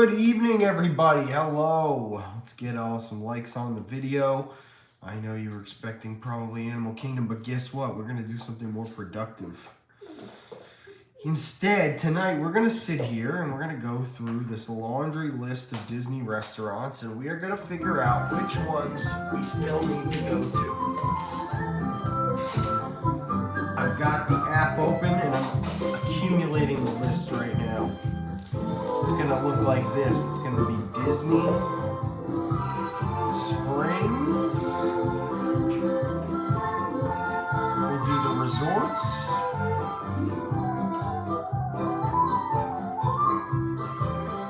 Good evening, everybody. Hello. Let's get some likes on the video. I know you were expecting probably Animal Kingdom, but guess what? We're going to do something more productive. Instead, tonight we're going to sit here and we're going to go through this laundry list of Disney restaurants, and we are going to figure out which ones we still need to go to. I've got the app open and I'm accumulating the list right now. It's going to look like this. It's going to be Disney Springs. We'll do the resorts.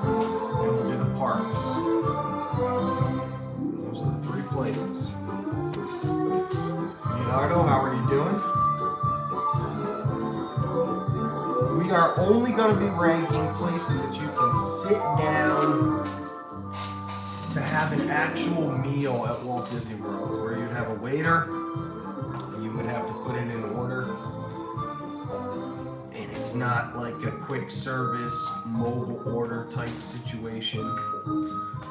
And we'll do the parks. Those are the three places. Leonardo, how are you doing? We are only going to be ranking places that you can sit down to have an actual meal at Walt Disney World, where you'd have a waiter, and you would have to put it in order, and it's not like a quick service, mobile order type situation.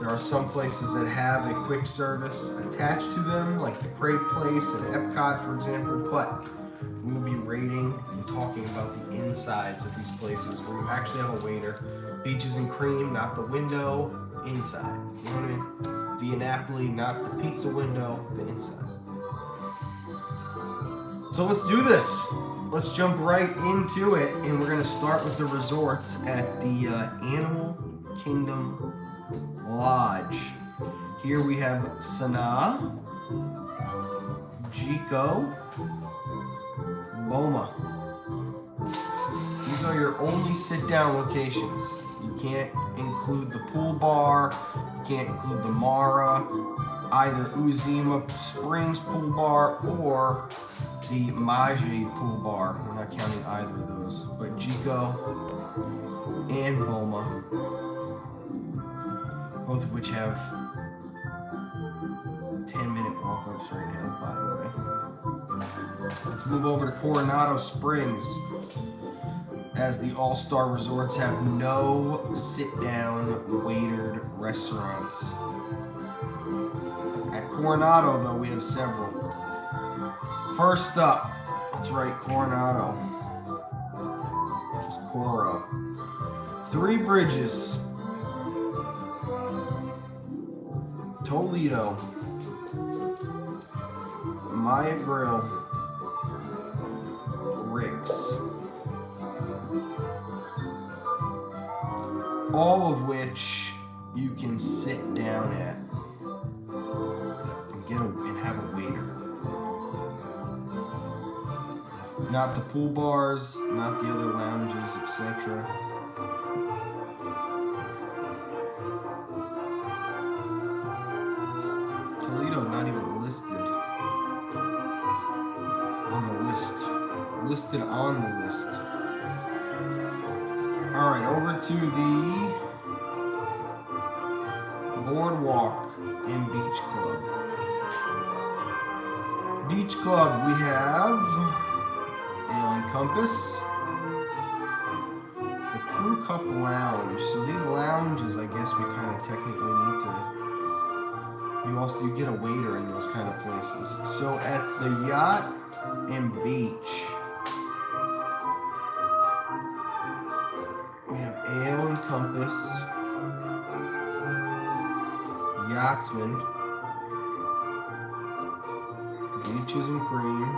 There are some places that have a quick service attached to them, like the Crave Place at Epcot, for example, but we will be rating and talking about the insides of these places where you actually have a waiter. Beaches and Cream, not the window, inside. You know what I mean? Via Napoli, not the pizza window, the inside. So let's do this. Let's jump right into it, and we're going to start with the resorts at the Animal Kingdom Lodge. Here we have Sanaa, Jiko, Boma. These are your only sit-down locations. You can't include the pool bar, you can't include the Mara, either Uzima Springs pool bar or the Maje pool bar. We're not counting either of those. But Jiko and Boma, both of which have 10-minute walk-ups right now, by the way. Let's move over to Coronado Springs, as the All-Star Resorts have no sit-down waitered restaurants. At Coronado, though, we have several. First up, that's right, Coronado. Just Coro. Three Bridges, Toledo, Maya Grill, Rick's. All of which you can sit down at and have a waiter. Not the pool bars, not the other lounges, etc. Toledo not even listed on the list. Listed on the list. Alright, over to the Boardwalk and Beach Club. Beach Club, we have Ale & Compass, the Crew Cup Lounge. So these lounges, I guess we kind of technically need to, you get a waiter in those kind of places. So at the Yacht and Beach, we have Ale & Compass, Yachtsman, Beaches and Cream,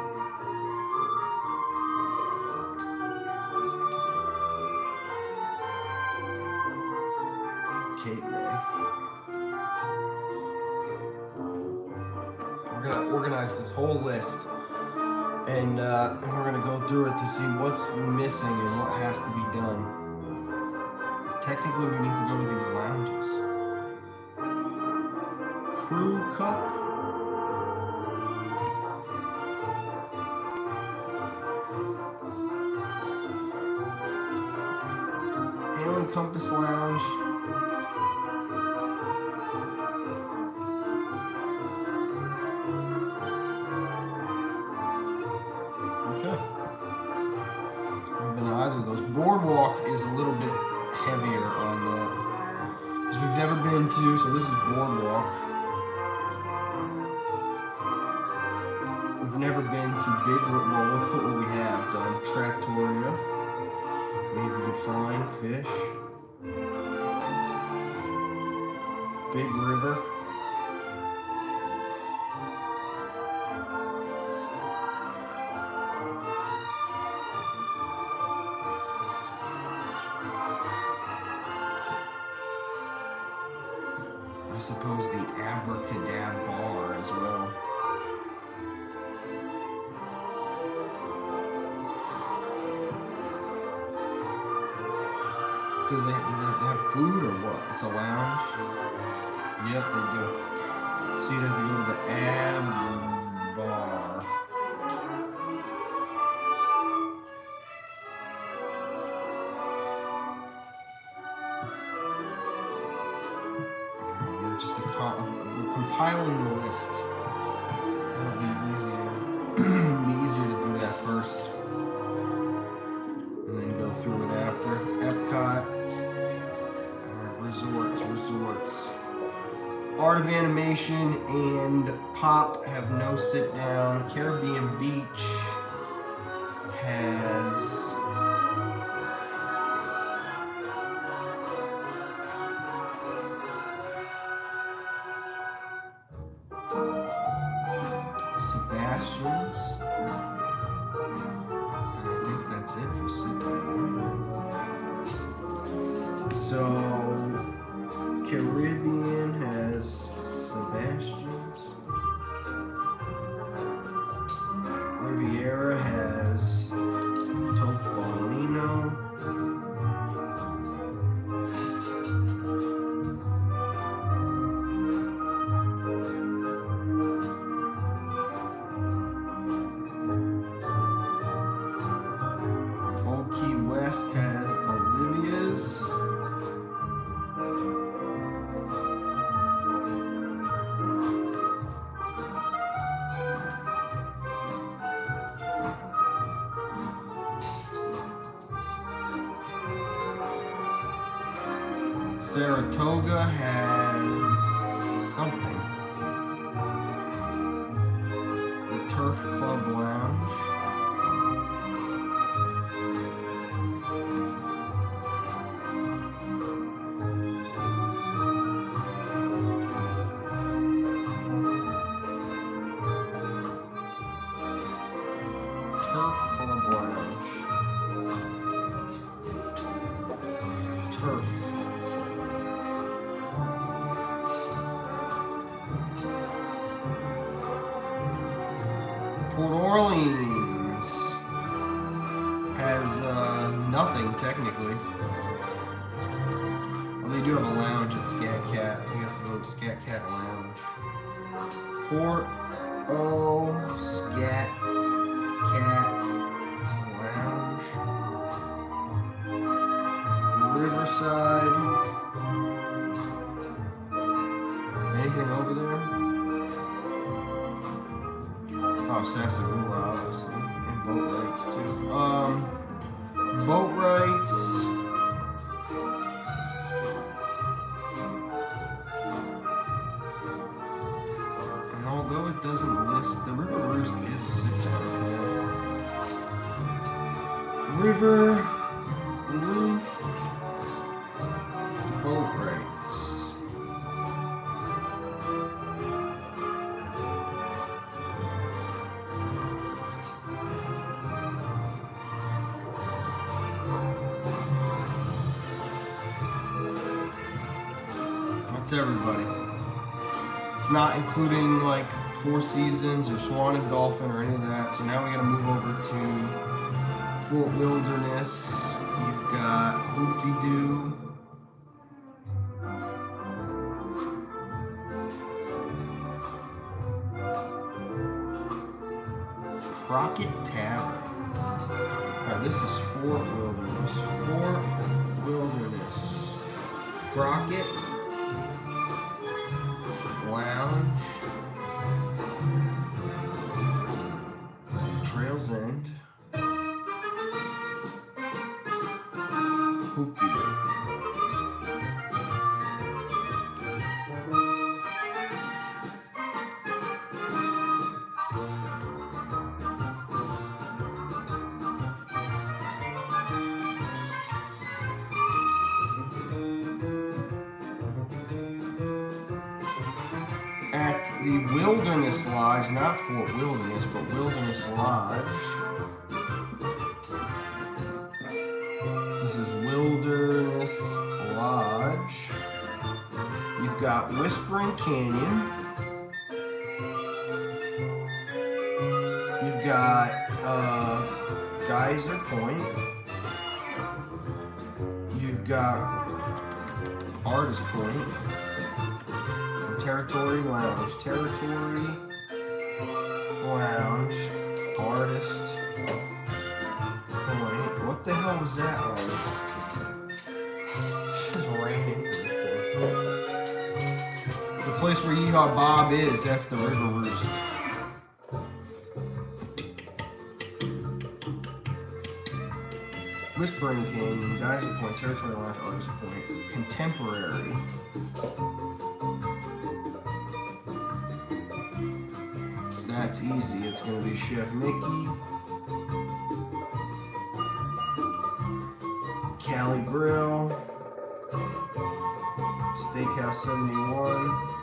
Cape May. We're gonna organize this whole list, and we're gonna go through it to see what's missing and what has to be done. Technically, we need to go to these lounges. Crew Cup. Ale & Compass Lounge. Okay. Either of those. Boardwalk is a little bit heavier on that. we've never been to, so this is Boardwalk. We've never been to Big River. Well, we'll put what we have done. Trattoria. We need to define fish. Big River. I suppose the Abracadabra bar as well. Do they have food or what? It's a lounge? Yep, they do. So you'd have to go to the Ab bar. We're compiling the list. It'll be easier. Be easier to do that first, and then go through it after. Epcot, resorts. Art of Animation and Pop have no sit down. Caribbean Beach has Sebastian's, and I think that's it for sit down. So Caribbean has Sebastian's. Riviera has Topolino. Old Key West has Olivia's. Saratoga has something. The Turf Club Lounge. Turf Club Lounge. Turf. Port Orleans has nothing technically. Well, they do have a lounge at Scat Cat. We have to go to Scat Cat Lounge. Port Scat Cat Lounge. Riverside. Anything over there? Oh, Sassagoula, obviously. And boat rights, too. Boat rights. And although it doesn't list, the River Roost is a sit-down club. River Roost. Boat rights. That's everybody. It's not including like Four Seasons or Swan and Dolphin or any of that. So now we gotta move over to Fort Wilderness. You've got Hoop-de-Doo. Crockett Tavern. Alright, this is Fort Wilderness. Fort Wilderness. Crockett Lounge. Trails End. Hoop-de-Doo. the Wilderness Lodge, not Fort Wilderness, but Wilderness Lodge. This is Wilderness Lodge. You've got Whispering Canyon. You've got Geyser Point. You've got Artist Point. Territory Lounge. Territory Lounge. Artist Point. What the hell was that on? Just ran into this thing. The place where Yeehaw Bob is, that's the River Roost. Whispering Canyon, Geyser Point, Territory Lounge, Artist Point, Contemporary. That's easy. It's going to be Chef Mickey, Cali Grill, Steakhouse 71.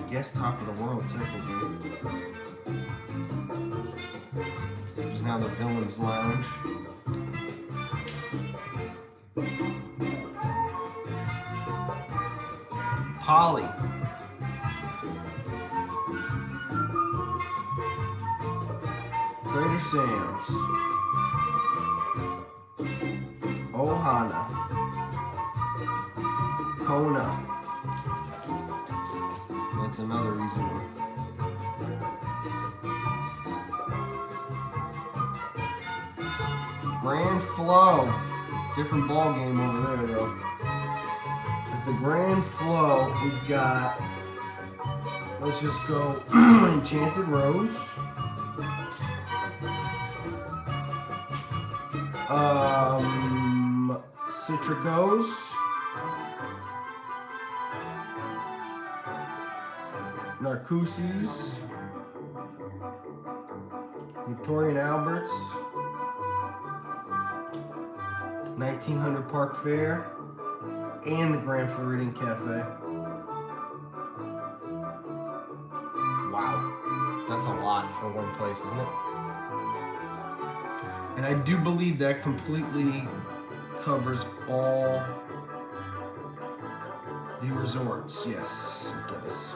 Guess Top of the World Temple Group. Which is now the Villains Lounge. Polly. Trader Sam's. Ohana. Kona. That's another reason. Grand Flow. Different ball game over there though. At the Grand Flow, we've got, let's just go Enchanted Rose. Citricos. Narcoosse's, Victorian Alberts, 1900 Park Fair, and the Grand Floridian Cafe. Wow, that's a lot for one place, isn't it? And I do believe that completely covers all the resorts. Yes, it does.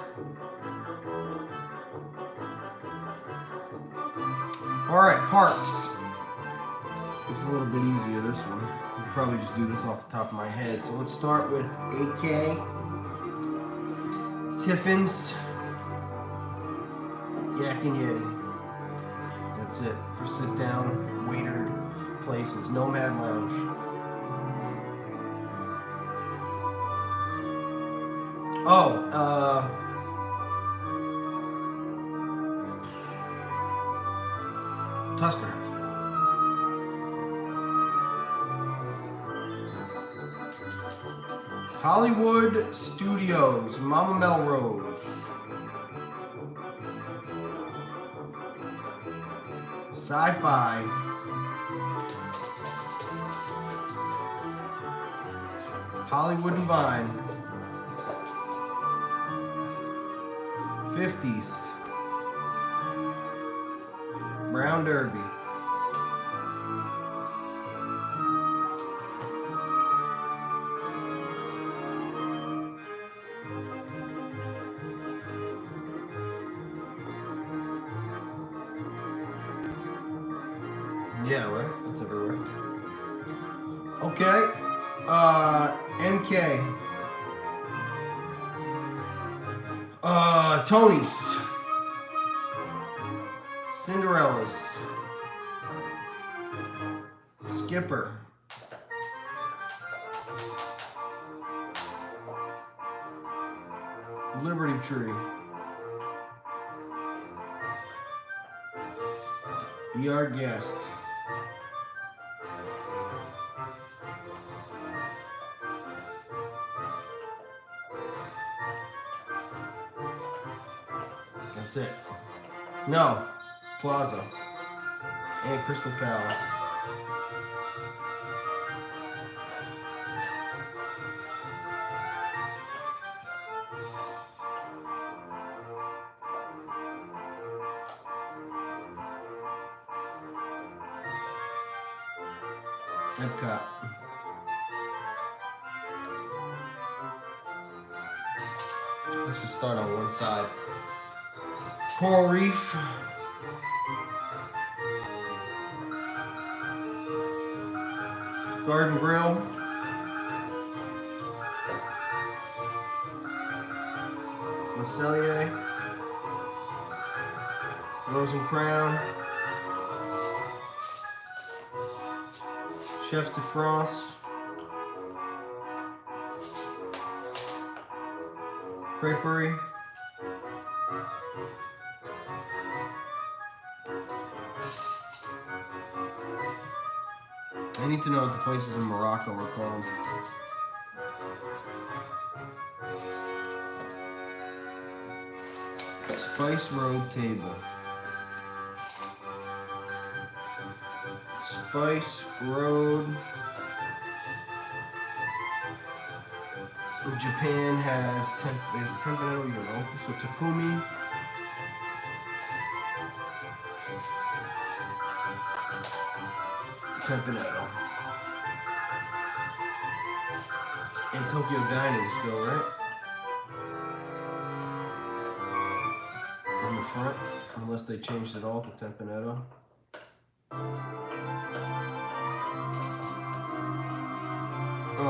All right, parks. It's a little bit easier, this one. I could probably just do this off the top of my head. So let's start with AK, Tiffin's, Yak and Yeti. That's it for sit-down, waitered places. Nomad Lounge. Oh, Tusker House. Hollywood Studios, Mama Melrose. Sci-Fi. Hollywood and Vine. 50s. Brown Derby. Yeah, right? That's everywhere. Okay. MK. Tony's. Cinderella's. Skipper. Liberty Tree. Be Our Guest. No, Plaza and Crystal Palace. Epcot. Let's just start on one side. Coral Reef. Garden Grill. Le Cellier. Rose and Crown. Chefs de France. Creperie. I need to know what the places in Morocco are called. Spice Road Table. Spice Road. Japan has Tempranillo, you know, so Takumi. Tempranillo. And Tokyo Dining still, right? On the front, unless they changed it all to Tempranillo.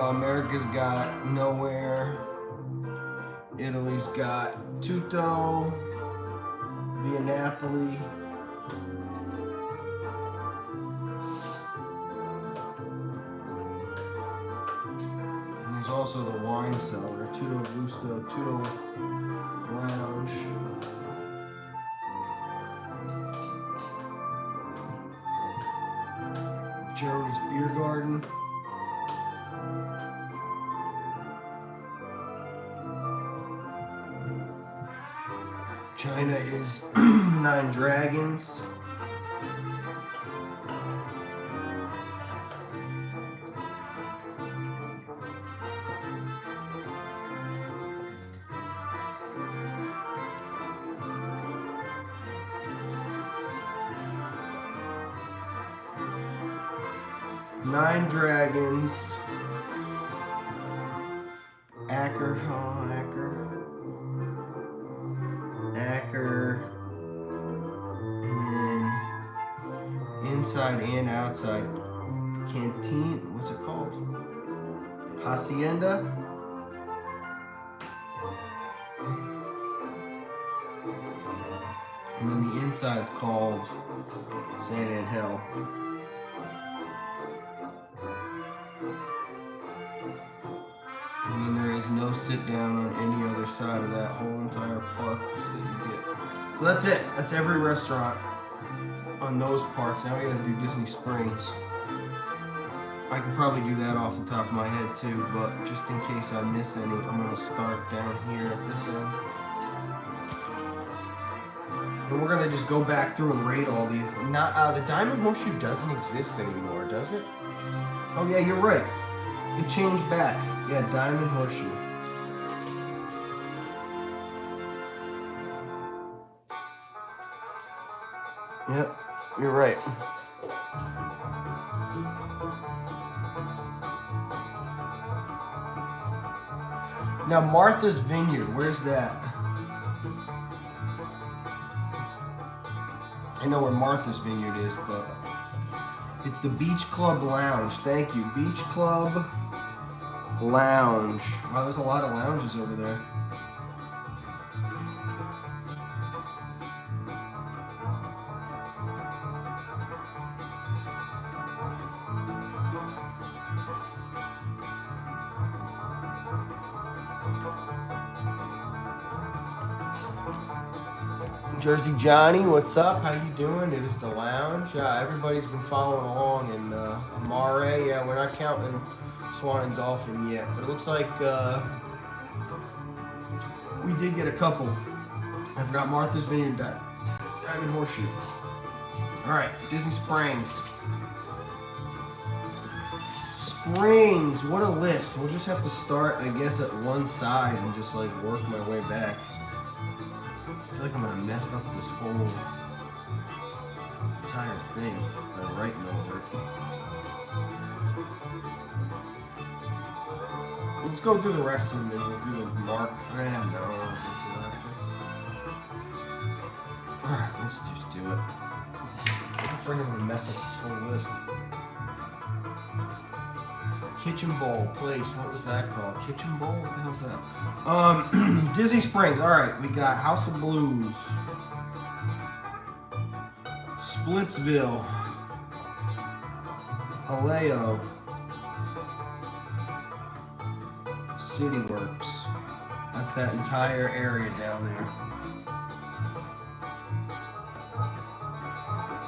America's got Nowhere. Italy's got Tutto. Via Napoli. And there's also the wine cellar, Tutto Gusto, Tutto Lounge. Germany's Beer Garden. China is Nine Dragons. Nine Dragons. Acker. And then inside and outside canteen, what's it called? Hacienda. And then the inside's called San Angel. And then there is no sit down on any other side of that whole entire park that you get. So that's it. That's every restaurant on those parts. Now we gotta do Disney Springs. I could probably do that off the top of my head too, but just in case I miss any, I'm gonna start down here at this end. And we're gonna just go back through and rate all these. Not the Diamond Horseshoe doesn't exist anymore, does it? Oh yeah, you're right. It changed back. Yeah, Diamond Horseshoe. Yep, you're right. Now Martha's Vineyard, where's that? I know where Martha's Vineyard is, but it's the Beach Club Lounge. Thank you, Beach Club Lounge. Wow, there's a lot of lounges over there. Jersey Johnny, what's up? How you doing? It is the lounge. Everybody's been following along, and Amare, yeah, we're not counting Swan and Dolphin yet, but it looks like we did get a couple. I forgot Martha's Vineyard. Diamond Horseshoe. All right, Disney Springs. Springs, what a list. We'll just have to start, I guess, at one side and just like work my way back. I feel like I'm gonna mess up this whole entire thing by writing over it. Let's go through the rest of them and we'll do the mark. No. Alright, let's just do it. I'm afraid I'm gonna mess up this whole list. Kitchen Bowl place. What was that called? Kitchen Bowl? What the hell's that? Disney Springs. Alright, we got House of Blues. Splitsville. Haleo. City Works. That's that entire area down there.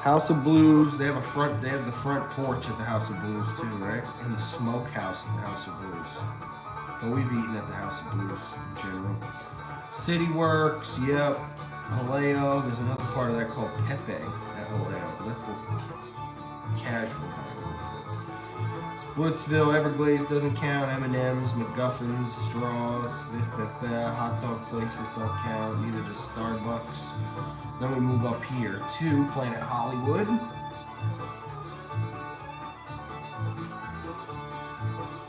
House of Blues. They have the front porch at the House of Blues too, right? And the smokehouse at the House of Blues. But we've eaten at the House of Blues in general. City Works, yep. Haleo. There's another part of that called Pepe at Haleo, but that's a casual kind of it says. Splitsville, Everglades doesn't count. M&M's, McGuffins, Straws, hot dog places don't count. Neither does Starbucks. Then we move up here to Planet Hollywood.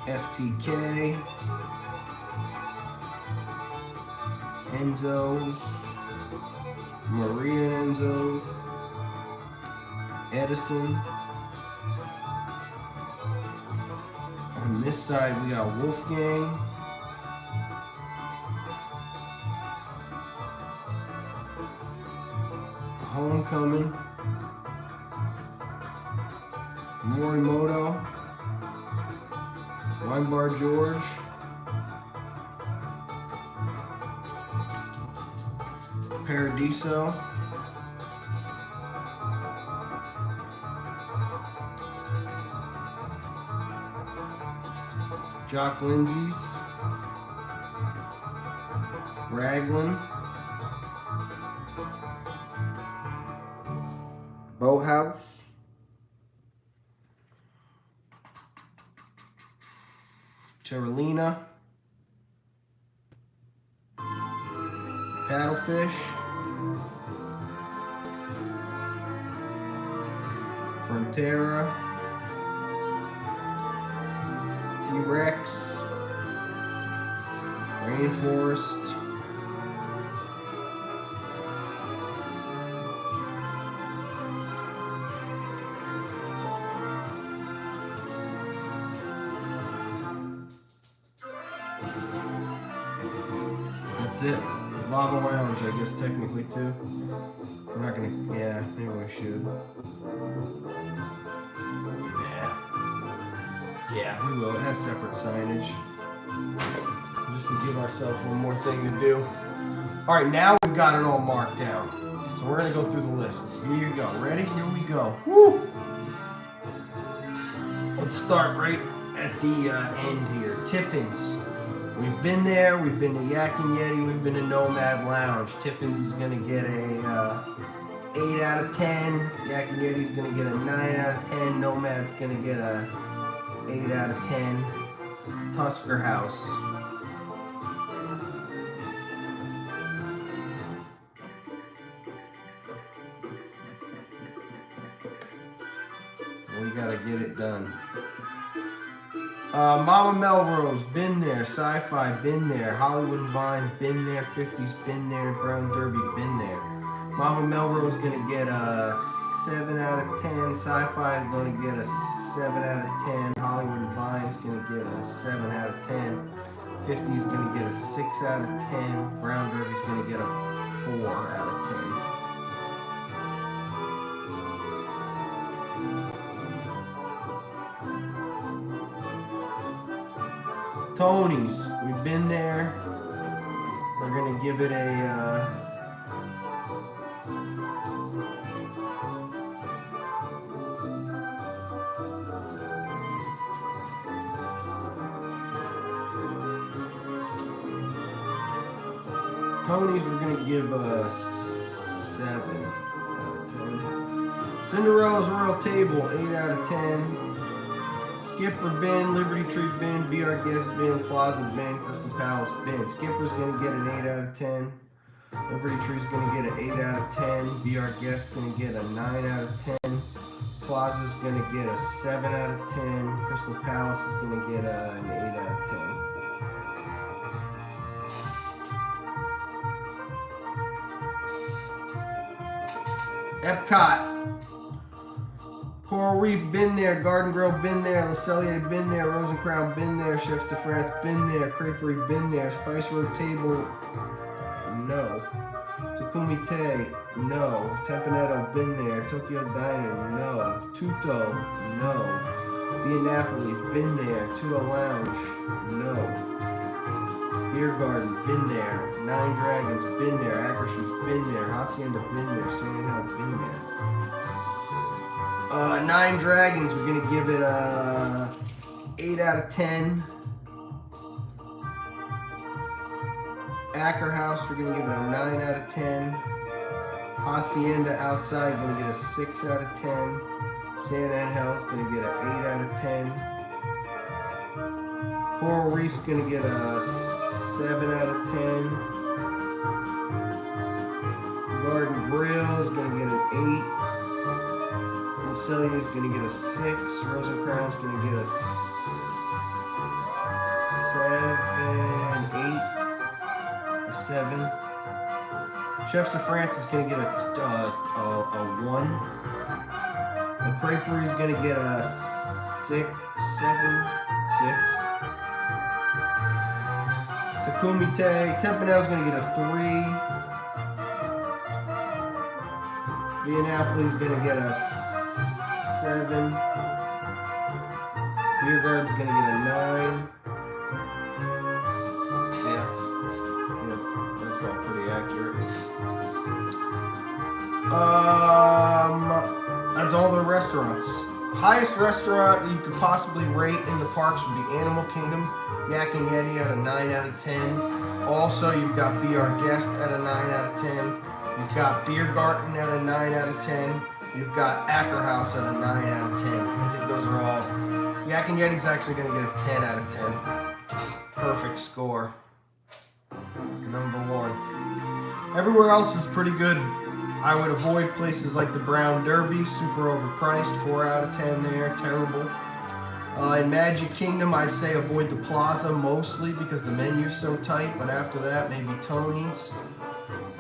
STK. Enzo's. Maria and Enzo's. Edison. On this side we got Wolfgang. Homecoming. Morimoto. Wine Bar George. Paradiso. Jock Lindsay's. Raglan. Boathouse. Terralina. Paddlefish. Frontera. T-Rex. Rainforest. That's it. Lava Lounge, I guess, technically, too. We're not gonna, yeah, maybe we should. Yeah, we will. It has separate signage. Just to give ourselves one more thing to do. Alright, now we've got it all marked down. So we're gonna go through the list. Here you go. Ready? Here we go. Woo! Let's start right at the end here. Tiffin's. We've been there, we've been to Yak and Yeti, we've been to Nomad Lounge. Tiffin's is gonna get a 8 out of 10. Yak and Yeti's gonna get a 9 out of 10. Nomad's gonna get a 8 out of 10. Tusker House. We gotta get it done. Mama Melrose, been there. Sci-Fi, been there. Hollywood and Vine, been there. 50s, been there. Brown Derby, been there. Mama Melrose gonna get a 7 out of 10. Sci-Fi is gonna get a 7 out of 10. Hollywood and Vine's gonna get a 7 out of 10. 50's gonna get a 6 out of 10. Brown Derby's gonna get a 4 out of 10. Tony's, we've been there. We're gonna give it a Tony's, we're gonna give a 7. Cinderella's Royal Table, 8 out of 10. Skipper bin, Liberty Tree bin, Be Our Guest bin, Plaza bin, Crystal Palace bin. Skipper's gonna get an 8 out of 10. Liberty Tree's gonna get an 8 out of 10. Be Our Guest gonna get a 9 out of 10. Plaza's gonna get a 7 out of 10. Crystal Palace is gonna get an 8 out of 10. Epcot. Coral Reef, been there. Garden Grill, been there. Le Cellier, been there. Rose and Crown, been there. Chefs de France, been there. Creperie, been there. Spice Road Table, no. Takumi Te, no. Tempanetto, been there. Tokyo Diner, no. Tutto, no. Via Napoli, been there. Tutto Lounge, no. Beer Garden, been there. Nine Dragons, been there. Akershus, been there. Hacienda, been there. Sand Hill, been there. Nine Dragons, we're gonna give it a 8 out of 10. Acker House, we're gonna give it a 9 out of 10. Hacienda Outside, gonna get a 6 out of 10. Sand Hill, gonna get an 8 out of 10. Coral Reef's gonna get a 7 out of 10. Garden Grill is gonna get an 8. Cellier is going to get a 6. Rose and Crown is going to get a 7, 8, a 7. Chefs de France is going to get a 1. The Creperie is going to get a 6, 7, 6. Takumi Te, Tempanel is going to get a 3. Via Napoli is going to get a 7. Beer Garden's gonna get a 9. Yeah, that's all pretty accurate. That's all the restaurants. Highest restaurant that you could possibly rate in the parks would be Animal Kingdom. Yak and Yeti at a 9 out of 10. Also, you've got Be Our Guest at a 9 out of 10. You've got Beer Garden at a 9 out of 10. You've got Acker House at a 9 out of 10. I think those are all. Yak and Yeti's actually going to get a 10 out of 10. Perfect score. Number 1. Everywhere else is pretty good. I would avoid places like the Brown Derby, super overpriced, 4 out of 10 there, terrible. In Magic Kingdom, I'd say avoid the Plaza mostly because the menu's so tight, but after that, maybe Tony's.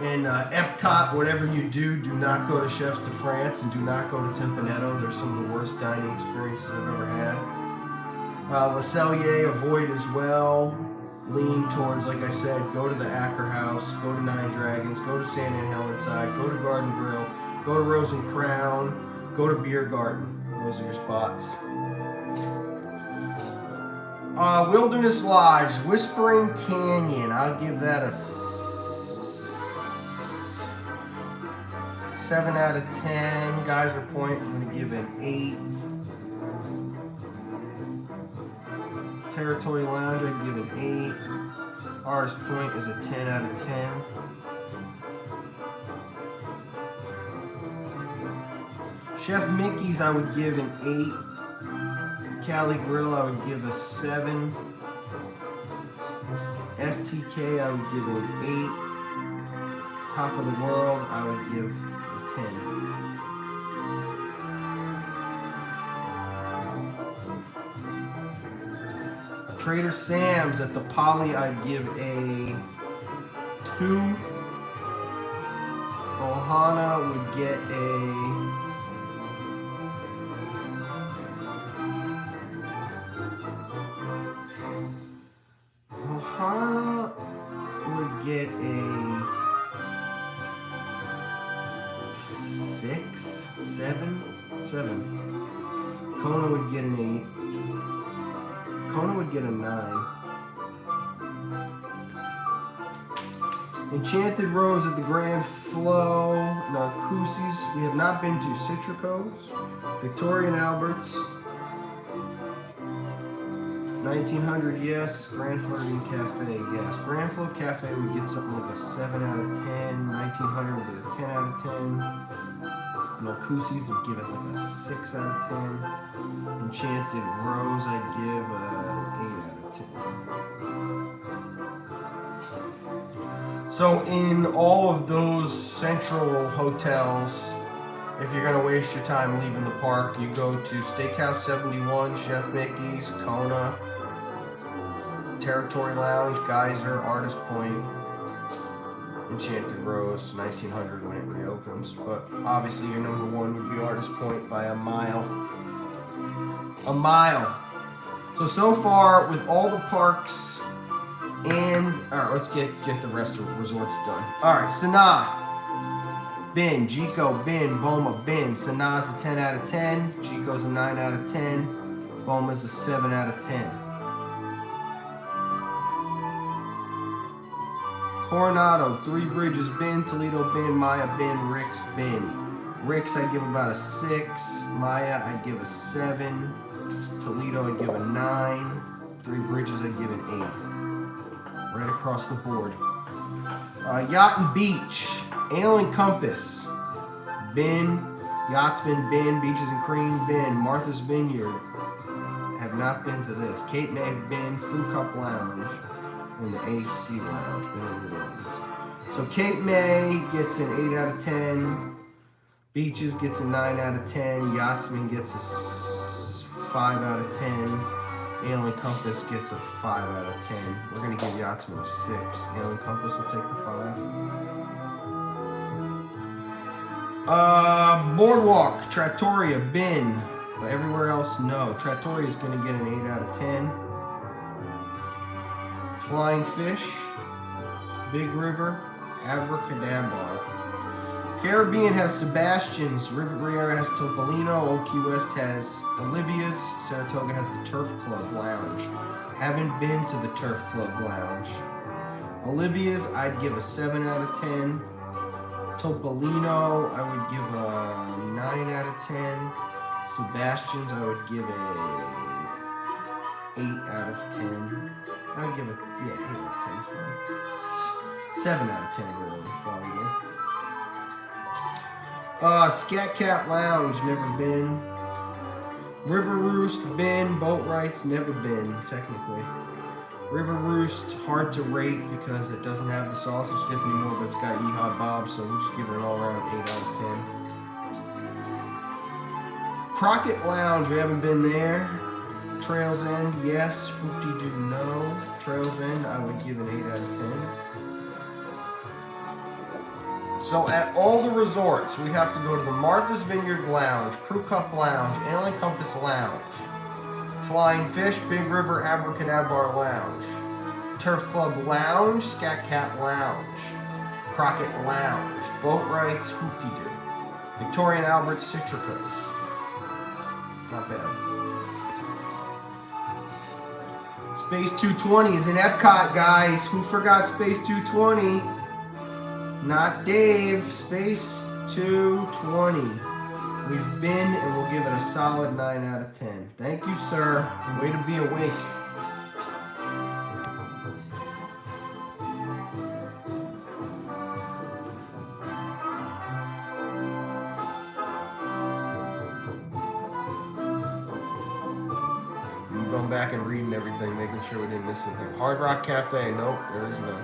In Epcot, whatever you do, do not go to Chefs de France and do not go to Tempanetto. They're some of the worst dining experiences I've ever had. Le Cellier, avoid as well. Lean towards, like I said, go to the Acker House, go to Nine Dragons, go to Sand and Hell Inside, go to Garden Grill, go to Rose and Crown, go to Beer Garden. Those are your spots. Wilderness Lodge, Whispering Canyon. I'll give that a 7 out of 10. Geyser Point, I'm going to give it an 8. Territory Lounge, I give it an 8. Artist Point is a 10 out of 10. Chef Mickey's, I would give an 8. Cali Grill, I would give a 7. STK, I would give an 8. Top of the World, I would give a 10. Trader Sam's at the Poly, I'd give a 2. Ohana would get a 6, 7. Kona would get an 8. Kona would get a 9. Enchanted Rose at the Grand Flow, Narcoossee's. We have not been to Citrico's. Victorian Albert's. 1900, yes. Grand Floridian Cafe, yes. Grand Flow Cafe would get something like a 7 out of 10. 1900 would get a 10 out of 10. Narcoossee's, I'd give it like a 6 out of 10. Enchanted Rose, I'd give an 8 out of 10. So in all of those central hotels, if you're gonna waste your time leaving the park, you go to Steakhouse 71, Chef Mickey's, Kona, Territory Lounge, Geyser, Artist Point, Enchanted Rose, 1900 when it reopens. But obviously your number one would be Artist Point by a mile. A mile. So far with all the parks and, all right, let's get the rest of the resorts done. All right, Sanaa. Bin, Jico, Bin, Boma, Bin. Sanaa's a 10 out of 10. Jico's a 9 out of 10. Boma's a 7 out of 10. Coronado, Three Bridges, Bin. Toledo, Bin. Maya, Bin. Rick's, Bin. Rick's, I'd give about a 6. Maya, I'd give a 7. Toledo, I'd give a 9. Three Bridges, I'd give an 8. Right across the board. Yacht and Beach. Ale and Compass, Bin. Yachtsman, Bin. Beaches and Cream, Bin. Martha's Vineyard, have not been to this. Cape May, Bin. Crew Cup Lounge, and the AC Lounge, Bin and Williams. So Cape May gets an 8 out of 10. Beaches gets a 9 out of 10. Yachtsman gets a 5 out of 10. Ale and Compass gets a 5 out of 10. We're going to give Yachtsman a 6. Ale and Compass will take the 5. Boardwalk, Trattoria, Bin. But everywhere else, no. Trattoria is going to get an 8 out of 10. Flying Fish, Big River, Abracadabra. Caribbean has Sebastian's, River Riera has Topolino, Old Key West has Olivia's, Saratoga has the Turf Club Lounge. Haven't been to the Turf Club Lounge. Olivia's, I'd give a 7 out of 10. Topolino, I would give a 9 out of 10. Sebastian's, I would give a 8 out of 10. I would give it, 8 out of 10 is fine. 7 out of 10, really, probably. Scat Cat Lounge, never been. River Roost, been. Boat Rights, never been, technically. River Roost, hard to rate because it doesn't have the sausage dip anymore, but it's got Yeehaw Bob, so we'll just give it an all-around 8 out of 10. Crockett Lounge, we haven't been there. Trails End, yes. Whoop-de-doo, no. Trails End, I would give an 8 out of 10. So at all the resorts, we have to go to the Martha's Vineyard Lounge, Crew Cup Lounge, Ale and Compass Lounge, Flying Fish, Big River, Abracadabra Lounge, Turf Club Lounge, Scat Cat Lounge, Crockett Lounge, Boat Rights, Hoop-de-doo, Victoria and Albert Citricos. Not bad. Space 220 is in Epcot, guys. Who forgot Space 220? Not Dave. Space 220. We've been, and we'll give it a solid 9 out of 10. Thank you, sir. Way to be awake. I'm going back and reading everything, making sure we didn't miss anything. Hard Rock Cafe. Nope, there is no.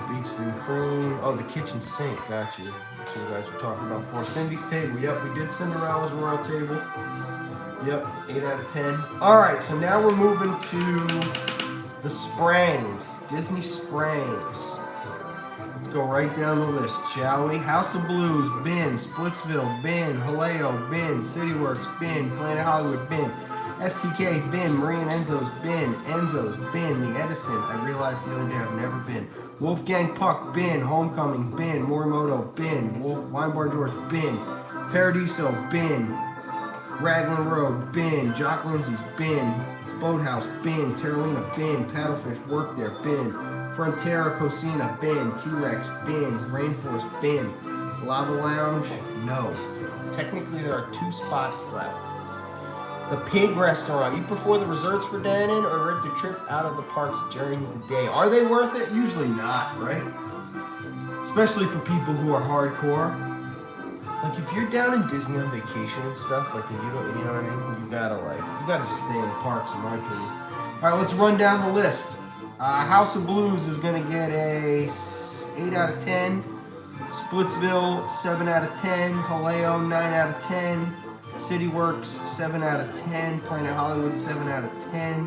Beach and Cream. Oh, the kitchen sink. Got you. That's what you guys were talking about before. Cindy's table. Yep, we did Cinderella's royal table. Yep, 8 out of 10. All right, so now we're moving to the Springs. Disney Springs. Let's go right down the list, shall we? House of Blues, bin. Splitsville, bin. Haleo, bin. CityWorks, bin. Planet Hollywood, bin. STK, bin. Marie and Enzo's, bin. Enzo's, bin. The Edison, I realized the other day I've never been. Wolfgang Puck, bin. Homecoming, bin. Morimoto, bin. Wine Bar George, bin. Paradiso, bin. Raglan Road, bin. Jock Lindsay's, bin. Boathouse, bin. Terralina, bin. Paddlefish, work there, bin. Frontera, Cocina, bin. T-Rex, bin. Rainforest, bin. Lava Lounge, no. Technically, there are 2 spots left. The Pig Restaurant. Eat before the reserves for dining or rent the trip out of the parks during the day. Are they worth it? Usually not, right? Especially for people who are hardcore. Like if you're down in Disney on vacation and stuff, like, and you don't, you know what I mean? You gotta just stay in the parks, in my opinion. All right, let's run down the list. House of Blues is gonna get a 8 out of 10. Splitsville, 7 out of 10. Haleo, 9 out of 10. CityWorks, 7 out of 10. Planet Hollywood, 7 out of 10.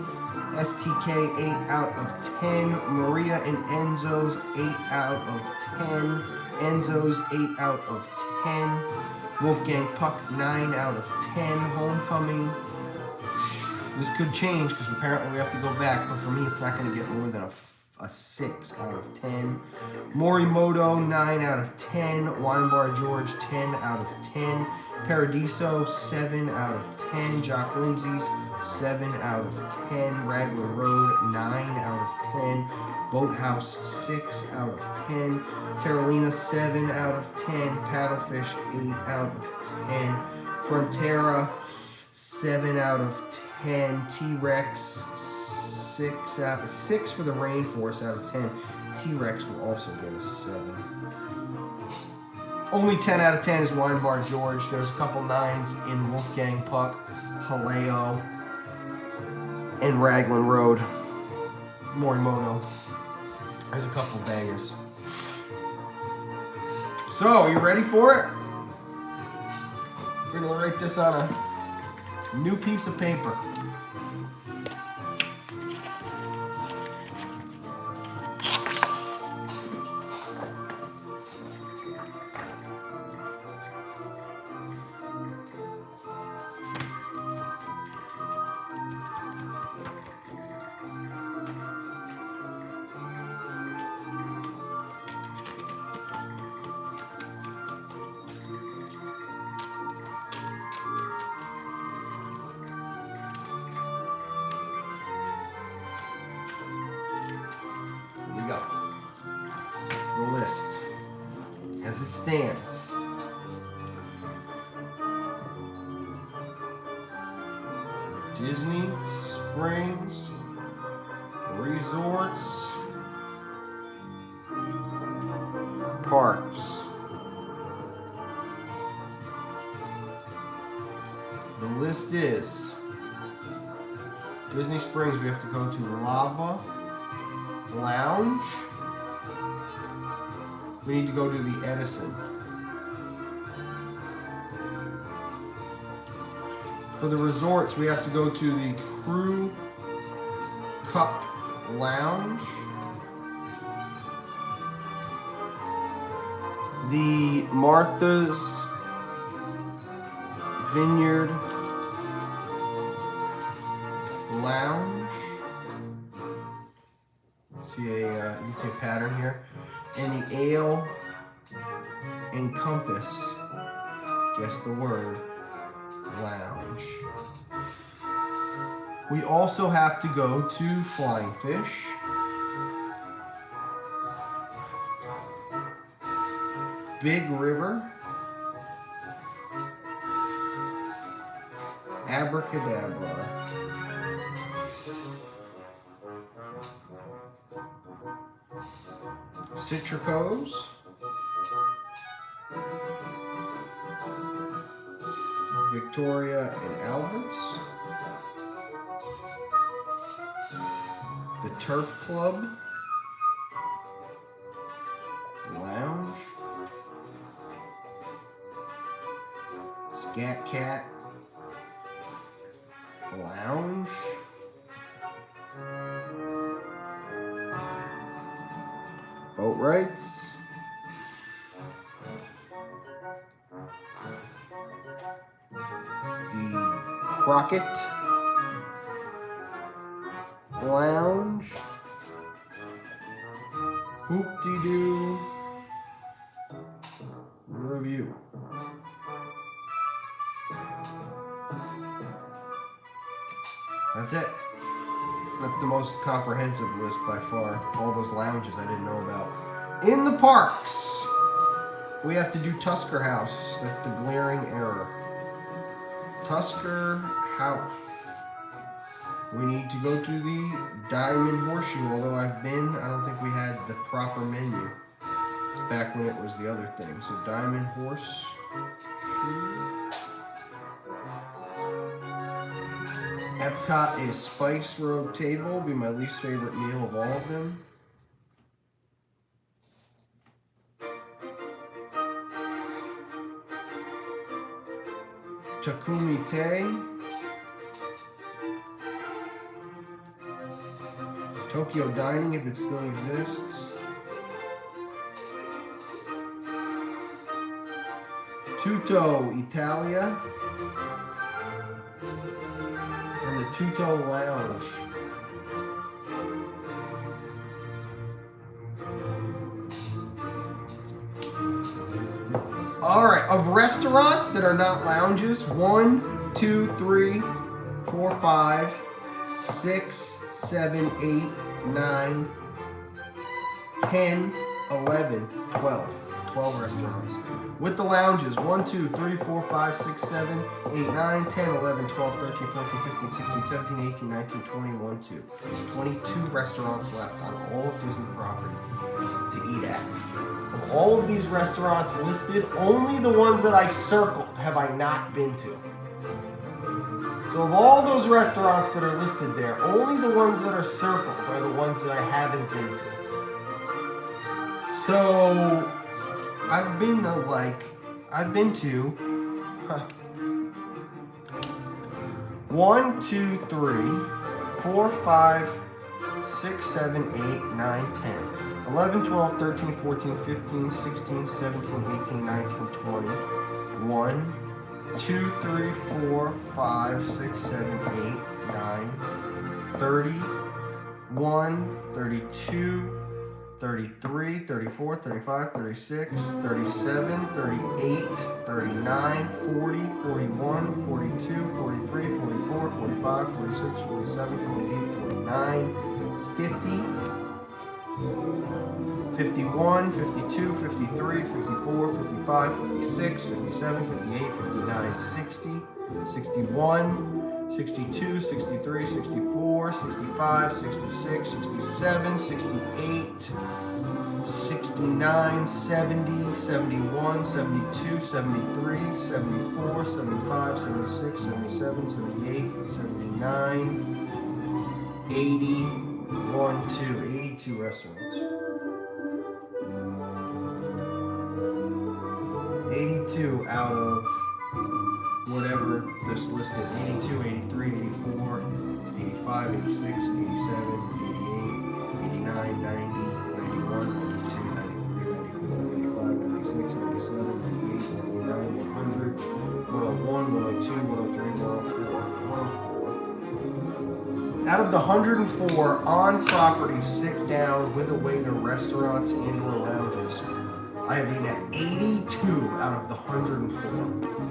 STK, 8 out of 10. Maria and Enzo's, 8 out of 10. Enzo's, 8 out of 10. Wolfgang Puck, 9 out of 10. Homecoming, this could change because apparently we have to go back, but for me it's not going to get more than a 6 out of 10. Morimoto, 9 out of 10. Wine Bar George, 10 out of 10. Paradiso, 7 out of 10. Jock Lindsay's, 7 out of 10. Raglan Road, 9 out of 10. Boathouse, 6 out of 10. Terralina, 7 out of 10. Paddlefish, 8 out of 10. Frontera, 7 out of 10. T-Rex, 6 for the Rainforest out of 10. T-Rex will also get a 7. Only 10 out of 10 is Wine Bar George. There's a couple 9s in Wolfgang Puck, Haleo, and Raglan Road. Morimoto. There's a couple bangers. So, you ready for it? We're gonna write this on a new piece of paper. The list as it stands. Disney Springs Resorts Parks. The list is Disney Springs, we have to go to Lava Lounge. We need to go to the Edison. For the resorts, we have to go to the Crew Cup Lounge, the Martha's Vineyard Lounge. See you can see a pattern here. And the Ale and Compass, guess the word, Lounge. We also have to go to Flying Fish, Big River, Abracadabra, Citricos, Victoria and Albert's, the Turf Club Lounge, Scat Cat Lounge, Boat Rights, the Crockett Lounge, Hoop-de-Doo Review. That's it. That's the most comprehensive list by far. All those lounges I didn't know about. In the parks, we have to do Tusker House. That's the glaring error. Tusker House. We need to go to the Diamond Horseshoe. Although I've been, I don't think we had the proper menu. It's back when it was the other thing. So Diamond Horse. Epcot is Spice Road Table, be my least favorite meal of all of them. Takumi Te. Tokyo Dining, if it still exists. Tutto Italia. And the Tutto Lounge. Alright, of restaurants that are not lounges, 1, 2, 3, 4, 5, 6, 7, 8, 9, 10, 11, 12. 12 restaurants. With the lounges, 1, 2, 3, 4, 5, 6, 7, 8, 9, 10, 11, 12, 13, 14, 15, 16, 17, 18, 19, 20, 1, 2. 22 restaurants left on all of Disney property to eat at. Of all of these restaurants listed, only the ones that I circled have I not been to. So of all those restaurants that are listed there, only the ones that are circled are the ones that I haven't been to. So I've been to 1, 2, 3, 4, 5, 6, 7, 8, 9, 10, 11, 12, 13, 14, 15, 16, 17, 18, 19, 20, 1, 2, 3, 4, 5, 6, 7, 8, 9, 30, 1, 32, 33, 34, 35, 36, 37, 38, 39, 40, 41, 42, 43, 44, 45, 46, 47, 48, 49, 50, 51, 52, 53, 54, 55, 56, 57, 58, 59, 60, 61, 62, 63, 64, 65, 66, 67, 68, 69, 70, 71, 72, 73, 74, 75, 76, 77, 78, 79, 80, 1, 2, 82 restaurants. 82 out of whatever this list is, 82, 83, 84, 85, 86, 87, 88, 89, 90, 91, 92, 93, 94, 95, 96, 97, 98, 99, 100, 101, 102, 103, 104, 104. Out of the 104 on property, sit down with a waiter, restaurants, and/or lounges, I have been at 82 out of the 104.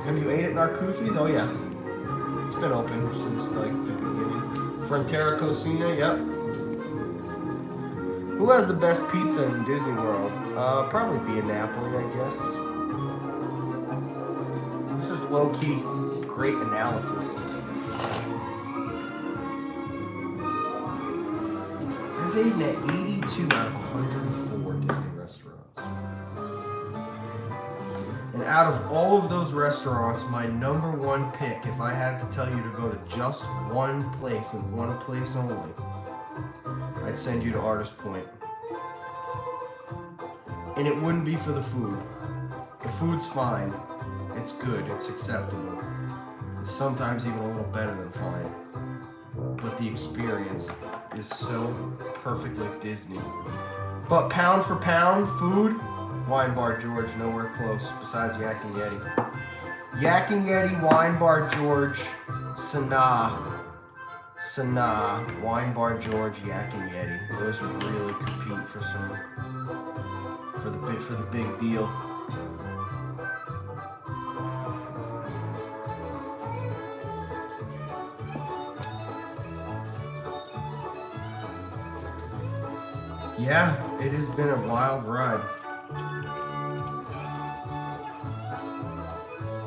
Have you ate at Narcoossee's? Oh yeah. It's been open since like the beginning. Frontera Cocina, yep. Who has the best pizza in Disney World? Probably be in Napoli, I guess. This is low-key great analysis. I've eaten at 82 out of 104 Disney restaurants. And out of all of those restaurants, my number one pick, if I had to tell you to go to just one place and one place only, I'd send you to Artist Point. And it wouldn't be for the food. The food's fine. It's good. It's acceptable. It's sometimes even a little better than fine. But the experience is so perfectly Disney. But pound for pound, food, Wine Bar George, nowhere close, besides Yak and Yeti. Yak and Yeti, Wine Bar George, Sanaa, Wine Bar George, Yak and Yeti. Those would really compete for the big deal. Yeah, it has been a wild ride.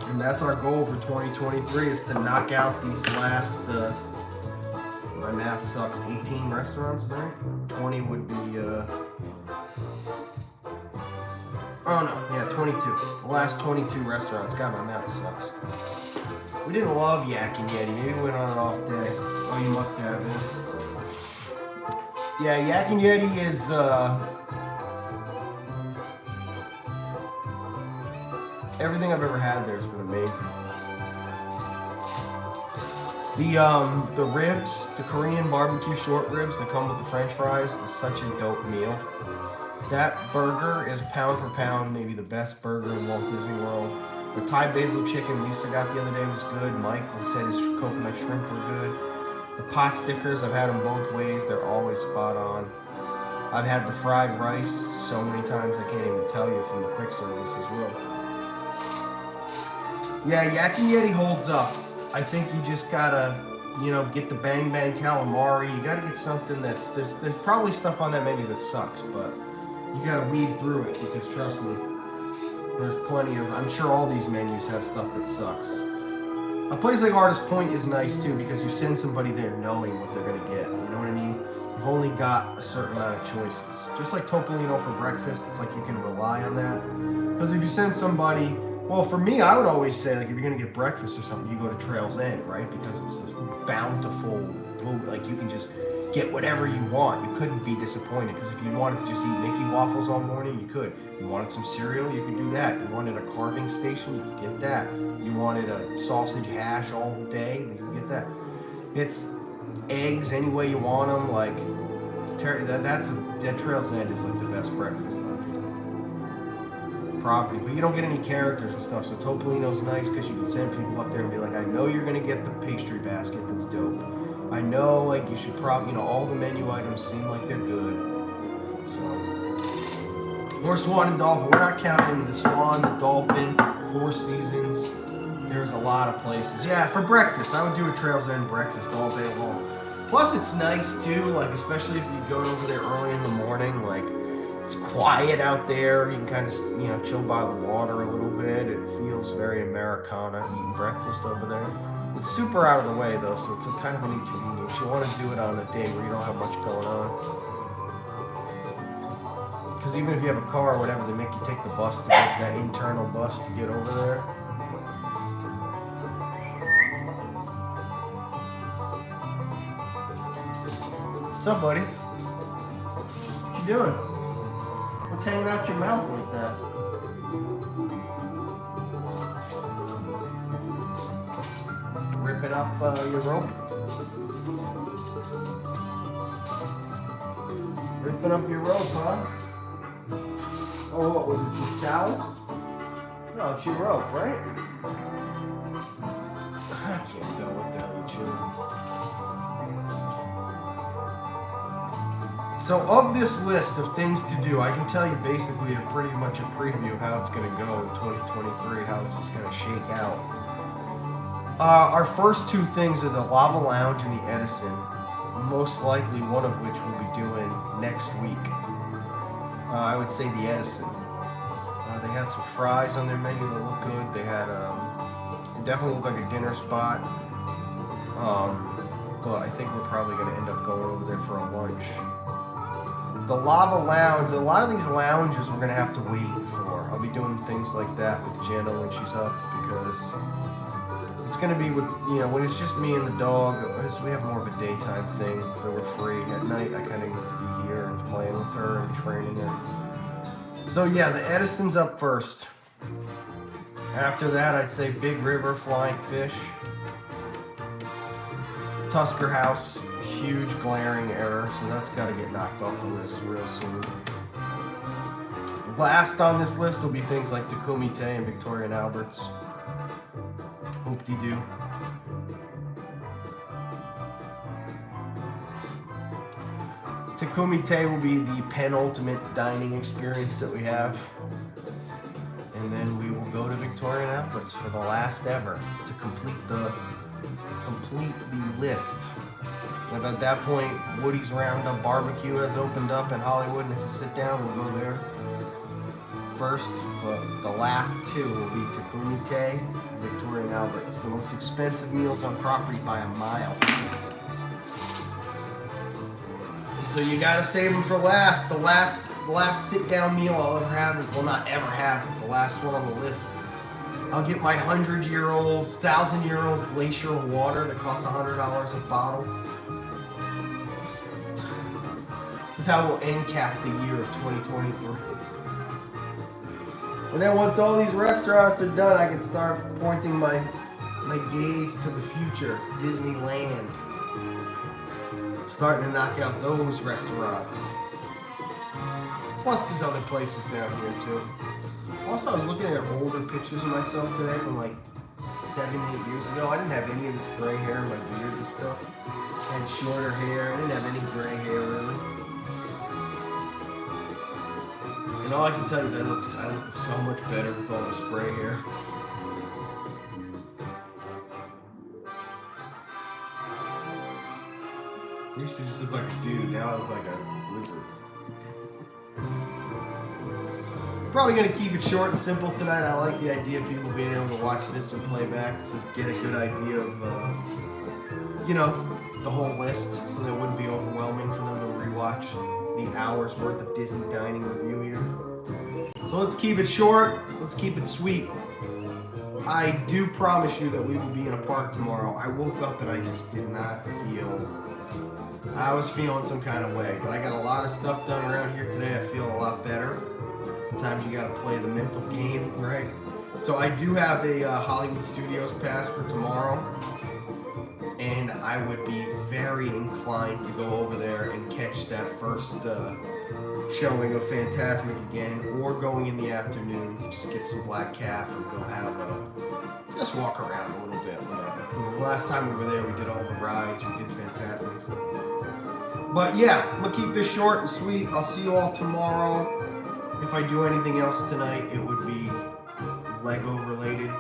And that's our goal for 2023 is to knock out these last my math sucks, 18 restaurants there. 20 would be, oh no, yeah, 22. The last 22 restaurants. God, my math sucks. We didn't love Yak and Yeti. Maybe we went on an off day. Oh, you must have it. Yeah, Yak and Yeti is, everything I've ever had there has been amazing. The ribs, the Korean barbecue short ribs that come with the French fries is such a dope meal. That burger is pound for pound maybe the best burger in Walt Disney World. The Thai basil chicken Lisa got the other day was good. Michael said his coconut shrimp were good. The pot stickers, I've had them both ways. They're always spot on. I've had the fried rice so many times I can't even tell you from the quick service as well. Yeah, Yak and Yeti holds up. I think you just gotta, you know, get the Bang Bang calamari. You gotta get something that's, there's probably stuff on that menu that sucks, but you gotta weed through it because trust me, there's plenty of, I'm sure all these menus have stuff that sucks. A place like Artist Point is nice too because you send somebody there knowing what they're gonna get. You know what I mean? You've only got a certain amount of choices. Just like Topolino for breakfast, it's like you can rely on that. Because if you send somebody, well, for me, I would always say, like, if you're gonna get breakfast or something, you go to Trail's End, right? Because it's this bountiful, like, you can just get whatever you want. You couldn't be disappointed, because if you wanted to just eat Mickey waffles all morning, you could. If you wanted some cereal, you could do that. You wanted a carving station, you could get that. You wanted a sausage hash all day, you could get that. It's eggs any way you want them, like, that Trail's End is, like, the best breakfast on Disney property, but you don't get any characters and stuff, so Topolino's nice because you can send people up there and be like, I know you're gonna get the pastry basket that's dope. I know, like, you should probably, you know, all the menu items seem like they're good. So, or Swan and Dolphin, we're not counting the Swan, the Dolphin, Four Seasons. There's a lot of places. Yeah, for breakfast, I would do a Trail's End breakfast all day long. Plus, it's nice too, like, especially if you go over there early in the morning, like, it's quiet out there. You can kind of, you know, chill by the water a little bit. It feels very Americana eating breakfast over there. It's super out of the way though, so it's a kind of an inconvenience. You want to do it on a day where you don't have much going on. Because even if you have a car or whatever, they make you take the bus to get that internal bus to get over there. What's up, buddy? What you doing? What's hanging out your mouth like that? Ripping up your rope? Ripping up your rope, huh? Oh, what was it, this towel? No, it's your rope, right? I can't tell what the hell you're chewing. So of this list of things to do, I can tell you basically pretty much a preview of how it's going to go in 2023, how this is going to shake out. Our first two things are the Lava Lounge and the Edison, most likely one of which we'll be doing next week. I would say the Edison. They had some fries on their menu that look good. They had, it definitely looked like a dinner spot. But I think we're probably going to end up going over there for a lunch. The Lava Lounge, a lot of these lounges we're going to have to wait for. I'll be doing things like that with Jenna when she's up because it's going to be with, you know, when it's just me and the dog, we have more of a daytime thing that we're free. At night, I kind of get to be here and playing with her and training her. So yeah, the Edison's up first. After that, I'd say Big River, Flying Fish. Tusker House, huge glaring error, so that's got to get knocked off the list real soon. Last on this list will be things like Takumi Tay and Victoria and Albert's. Hoop-de-doo. Takumi Tay will be the penultimate dining experience that we have. And then we will go to Victoria and Albert's for the last ever to complete the list. And at that point, Woody's Roundup Barbecue has opened up in Hollywood, and it's a sit down. We'll go there first, but the last two will be Takumi Tay, Victoria and Albert. It's the most expensive meals on property by a mile. So you gotta save them for last. The last sit-down meal I'll ever have. Well, not ever have, but the last one on the list. I'll get my 100-year-old, 1,000-year-old glacial water that costs $100 a bottle. This is how we'll end cap the year of 2023. And then once all these restaurants are done, I can start pointing my gaze to the future. Disneyland. Starting to knock out those restaurants. Plus there's other places down here too. Also, I was looking at older pictures of myself today from like 7, 8 years ago. I didn't have any of this gray hair in my beard and stuff. I had shorter hair. I didn't have any gray hair really. And all I can tell you is I look so much better with all this gray hair. I used to just look like a dude. Now I look like a lizard. Probably going to keep it short and simple tonight. I like the idea of people being able to watch this and play back to get a good idea of, you know, the whole list, so that it wouldn't be overwhelming for them to rewatch the hour's worth of Disney dining review here. So let's keep it short. Let's keep it sweet. I do promise you that we will be in a park tomorrow. I woke up and I just did not feel... I was feeling some kind of way, but I got a lot of stuff done around here today. I feel a lot better. Sometimes you gotta play the mental game, right? So I do have a Hollywood Studios pass for tomorrow, and I would be very inclined to go over there and catch that first showing of Fantasmic again, or going in the afternoon to just get some black calf and go have just walk around a little bit. The last time we were there, we did all the rides, we did Fantasmic stuff. But yeah, I'm gonna keep this short and sweet. I'll see you all tomorrow. If I do anything else tonight, it would be Lego related.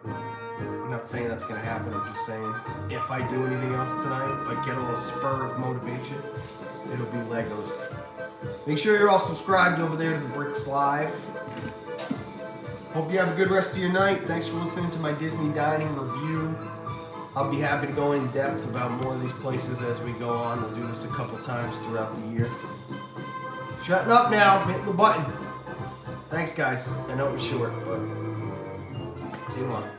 I'm not saying that's gonna happen, I'm just saying if I do anything else tonight, if I get a little spur of motivation, it'll be Legos. Make sure you're all subscribed over there to the Bricks Live. Hope you have a good rest of your night. Thanks for listening to my Disney dining review. I'll be happy to go in depth about more of these places as we go on. We'll do this a couple times throughout the year. Shutting up now, hitting the button. Thanks guys. I know it was short, but see you tomorrow.